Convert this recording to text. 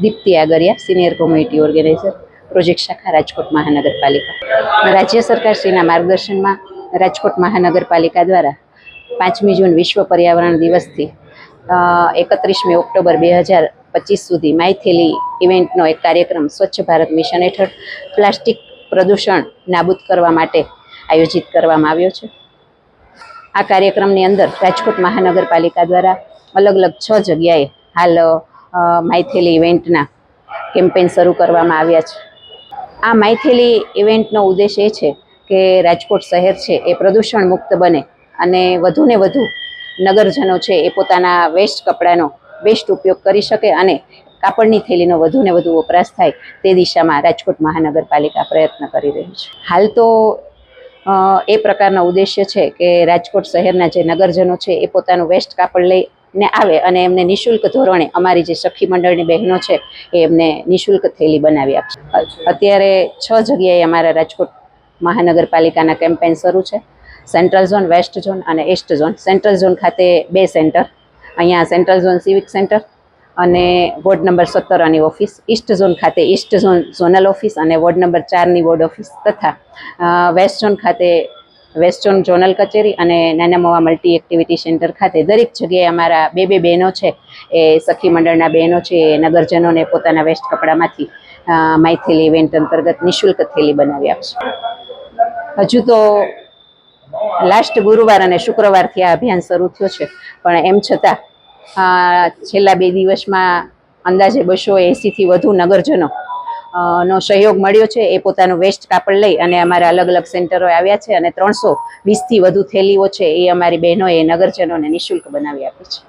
Deepti Agariya, senior community organiser, project શાખા, રાજકોટ મહાનગરપાલિકા. રાજ્ય સરકારશ્રીના માર્ગદર્શનમાં રાજકોટ મહાનગરપાલિકા દ્વારા 5મી જૂન વિશ્વ પર્યાવરણ દિવસથી 31મી ઓક્ટોબર 2025 સુધી માયથેલી ઇવેન્ટનો એક કાર્યક્રમ સ્વચ્છ ભારત મિશન હેઠળ પ્લાસ્ટિક પ્રદૂષણ નાબૂદ કરવા માટે આયોજિત કરવામાં આવ્યો છે. આ કાર્યક્રમની અંદર રાજકોટ મહાનગરપાલિકા દ્વારા અલગ અલગ 6 જગ્યાએ હાલ માયથેલી ઇવેન્ટના કેમ્પેઇન શરૂ કરવામાં આવ્યા છે. આ માયથેલી ઇવેન્ટનો ઉદ્દેશ એ છે કે રાજકોટ શહેર છે એ પ્રદૂષણ મુક્ત બને અને વધુને વધુ નગરજનો છે એ પોતાના વેસ્ટ કપડાનો બેસ્ટ ઉપયોગ કરી શકે અને કાપડની થેલીનો વધુને વધુ વપરાશ થાય તે દિશામાં રાજકોટ મહાનગરપાલિકા પ્રયત્ન કરી રહી છે. હાલ તો એ પ્રકારનો ઉદ્દેશ્ય છે કે રાજકોટ શહેરના જે નગરજનો છે એ પોતાનું વેસ્ટ કાપડ લઈને આવે અને એમને નિઃશુલ્ક ધોરણે અમારી જે સખી મંડળની બહેનો છે એ એમને નિઃશુલ્ક થેલી બનાવી આપશે. અત્યારે 6 જગ્યાએ અમારા રાજકોટ મહાનગરપાલિકાના કેમ્પેઇન શરૂ છે. સેન્ટ્રલ ઝોન, વેસ્ટ ઝોન અને ઈસ્ટ ઝોન. સેન્ટ્રલ ઝોન ખાતે 2 સેન્ટર, અહીંયા સેન્ટ્રલ ઝોન સિવિક સેન્ટર અને વોર્ડ નંબર 17ની ઓફિસ. ઈસ્ટ ઝોન ખાતે ઈસ્ટ ઝોન ઝોનલ ઓફિસ અને વોર્ડ નંબર 4ની વોર્ડ ઓફિસ તથા વેસ્ટ ઝોન ખાતે વેસ્ટ ઝોન ઝોનલ કચેરી અને નાના મોવા મલ્ટી એક્ટિવિટી સેન્ટર ખાતે દરેક જગ્યાએ અમારા 2 બહેનો છે એ સખી મંડળના બહેનો છે એ નગરજનોને પોતાના વેસ્ટ કપડામાંથી માયથેલી ઇવેન્ટ અંતર્ગત નિઃશુલ્ક થેલી બનાવી આપશે. હજુ તો લાસ્ટ ગુરુવાર અને શુક્રવારથી આ અભિયાન શરૂ થયો છે, પણ એમ છતાં છેલ્લા 2 દિવસમાં અંદાજે 280થી વધુ નગરજનો નો સહયોગ મળ્યો છે. એ પોતાનું વેસ્ટ કાપડ લઈ અને અમારા અલગ અલગ સેન્ટરો આવ્યા છે અને 320થી વધુ થેલીઓ છે એ અમારી બહેનોએ નગરજનોને નિઃશુલ્ક બનાવી આપી છે.